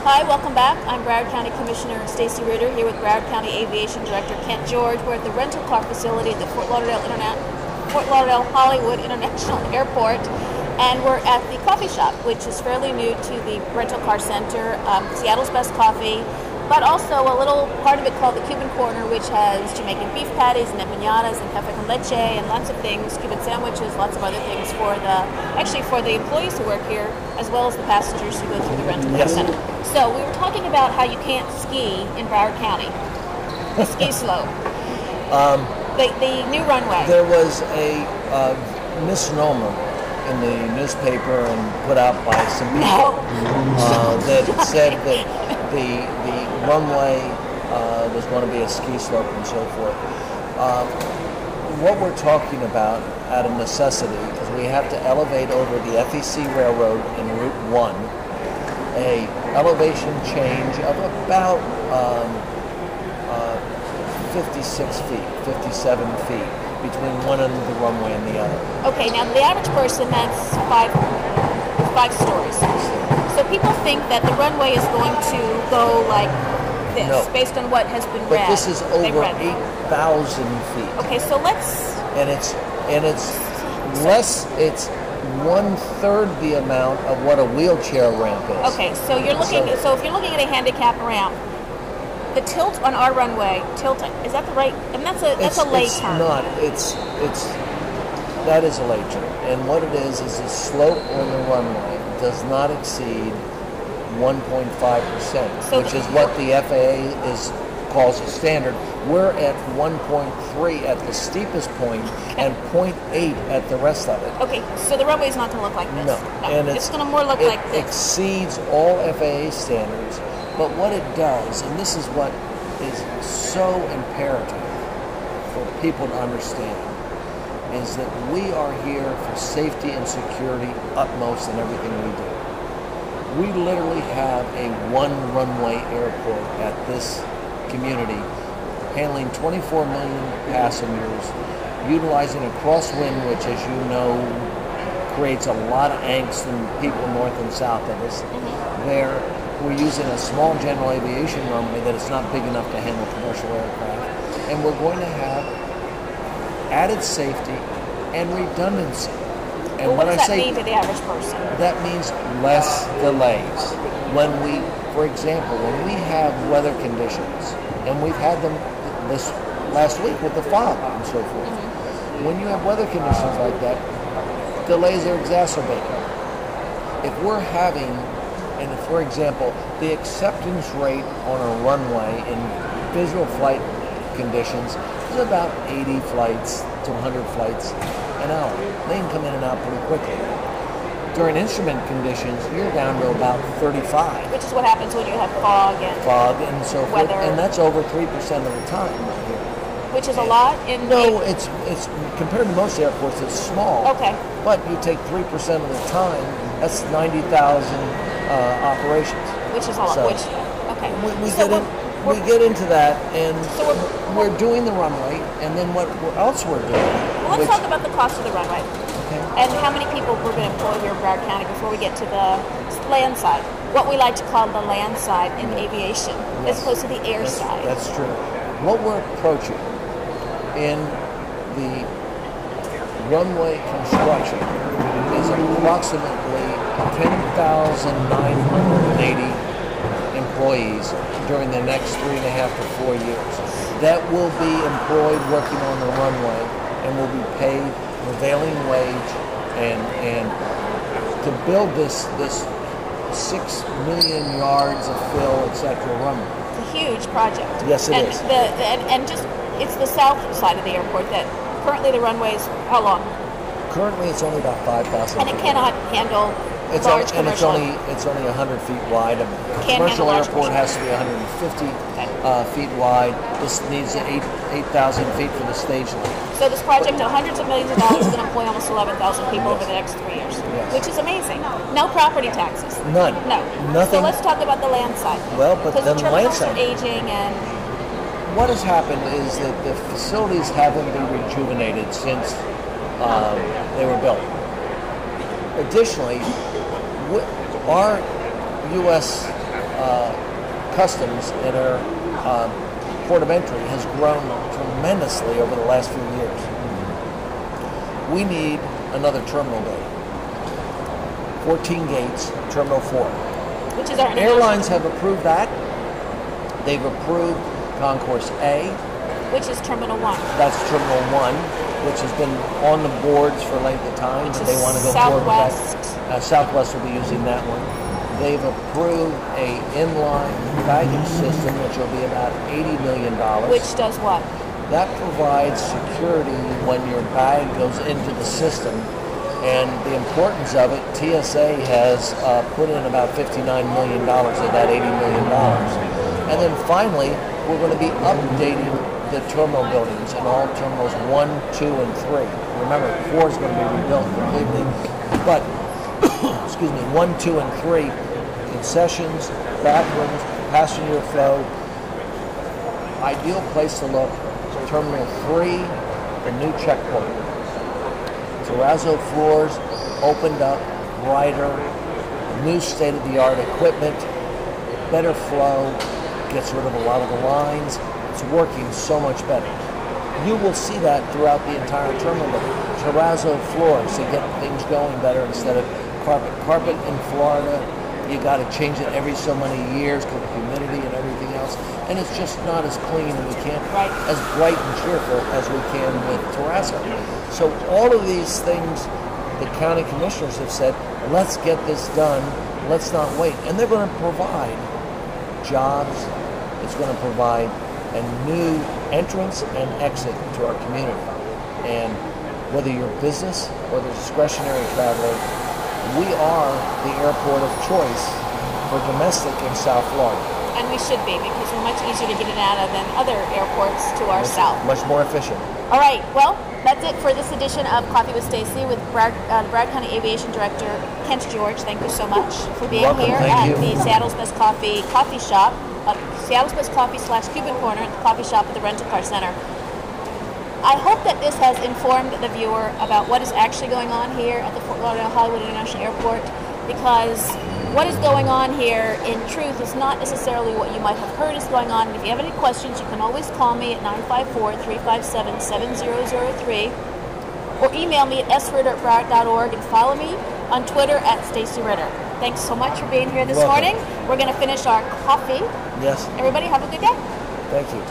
Hi, welcome back. I'm Broward County Commissioner Stacy Ritter here with Broward County Aviation Director Kent George. We're at the rental car facility at the Fort Lauderdale-Hollywood International Airport, and we're at the coffee shop, which is fairly new to the rental car center. Seattle's best coffee, but also a little part of it called the Cuban Corner, which has Jamaican beef patties and empanadas and café con leche and lots of things, Cuban sandwiches, lots of other things for the employees who work here, as well as the passengers who go through the rental car center. So we were talking about how you can't ski in Broward County. The ski slope. The new runway. There was a misnomer in the newspaper and put out by some people that said that the runway was going to be a ski slope and so forth. What we're talking about out of necessity, because we have to elevate over the FEC Railroad in Route 1, a elevation change of about 56 feet, 57 feet between one end of the runway and the other. Okay, now the average person, that's five stories. So people think that the runway is going to go like this, based on what has been read. But this is over 8,000 feet. Okay, so let's... And it's one-third the amount of what a wheelchair ramp is. Okay, so you're looking. So if you're looking at a handicap ramp, the tilt on our runway, tilting, is that the right? And that's a lay term. It's not. That is a lay term. And what it is the slope on the runway does not exceed 1.5%, which is what the FAA calls a standard. We're at 1.3 at the steepest point and 0.8 at the rest of it. Okay, so the runway is not going to look like this. No, and it's going to more look like this. It exceeds all FAA standards, but what it does, and this is what is so imperative for people to understand, is that we are here for safety and security utmost in everything we do. We literally have a one-runway airport at this community, handling 24 million passengers, utilizing a crosswind, which, as you know, creates a lot of angst in people north and south of us. There, we're using a small general aviation runway that is not big enough to handle commercial aircraft, and we're going to have added safety and redundancy. And well, what does that mean to the average person? That means less delays. For example, when we have weather conditions, and we've had them this last week with the fog and so forth, when you have weather conditions like that, delays are exacerbated. If we're having, and if, for example, the acceptance rate on a runway in visual flight conditions is about 80 flights to 100 flights an hour. They can come in and out pretty quickly. During instrument conditions, you're down to about 35. Which is what happens when you have fog and so forth. Weather. And that's over 3% of the time here. Which is a lot? It's compared to most airports, it's small. Okay. But you take 3% of the time, that's 90,000 operations. Which is a lot. Okay. We get into that, and so we're doing the runway, and then what else we're doing. Well, let's talk about the cost of the runway. Okay. And how many people we're going to employ here in Broward County before we get to the land side. What we like to call the land side in aviation, as opposed to the air side. That's true. What we're approaching in the runway construction is approximately 10,980 employees during the next 3.5 to 4 years. That will be employed working on the runway and will be paid prevailing wage and to build this 6 million yards of fill, etc. runway. It's a huge project. Yes, it is. It's the south side of the airport that currently the runway is how long? Currently, it's only about 5,000. And it cannot handle large commercial. And it's only 100 feet wide. A commercial airport has to be 150 feet wide. This needs 8,000 feet for the stage length. So this project, hundreds of millions of dollars, is going to employ almost 11,000 people over the next 3 years, which is amazing. No property taxes. None. No. Nothing. So let's talk about the land side. Well, but then the land side. Because the terminals are aging and... What has happened is that the facilities haven't been rejuvenated since they were built. Additionally, our U.S. customs in our port of entry has grown tremendously over the last few years. We need another terminal bay. 14 gates, Terminal 4. Which is our airlines have approved that. They've approved Concourse A. Which is Terminal 1. That's Terminal 1, which has been on the boards for length of time, but they want to go forward with that. Southwest will be using that one. They've approved a inline baggage system, which will be about $80 million. Which does what? That provides security when your bag goes into the system. And the importance of it, TSA has put in about $59 million of that $80 million. And then finally, we're going to be updating the terminal buildings in all terminals 1, 2, and 3. Remember, 4 is going to be rebuilt completely. But, excuse me, 1, 2, and 3, concessions, bathrooms, passenger flow. Ideal place to look. Terminal 3, the new checkpoint. Terrazzo floors opened up, brighter, new state-of-the-art equipment, better flow, gets rid of a lot of the lines. It's working so much better. You will see that throughout the entire terminal. Terrazzo floors to get things going better instead of carpet. Carpet in Florida, you got to change it every so many years because of humidity and everything else, and it's just not as clean and we can't as bright and cheerful as we can with terrazzo. So all of these things, the county commissioners have said, let's get this done. Let's not wait, and they're going to provide jobs. It's going to provide a new entrance and exit to our community. And whether you're business or the discretionary traveler, we are the airport of choice for domestic in South Florida. And we should be, because we're much easier to get in and out of than other airports to our south. Much more efficient. All right, well, that's it for this edition of Coffee with Stacy with Broward County Aviation Director Kent George. Thank you so much for being here at the Seattle's Best Coffee shop, Seattle's Best Coffee / Cuban Corner at the coffee shop at the Rental Car Center. I hope that this has informed the viewer about what is actually going on here at the Lauderdale-Hollywood International Airport, because what is going on here, in truth, is not necessarily what you might have heard is going on. And if you have any questions, you can always call me at 954-357-7003 or email me at sritter@broward.org and follow me on Twitter at Stacy Ritter. Thanks so much for being here this morning. We're going to finish our coffee. Yes. Everybody have a good day. Thank you.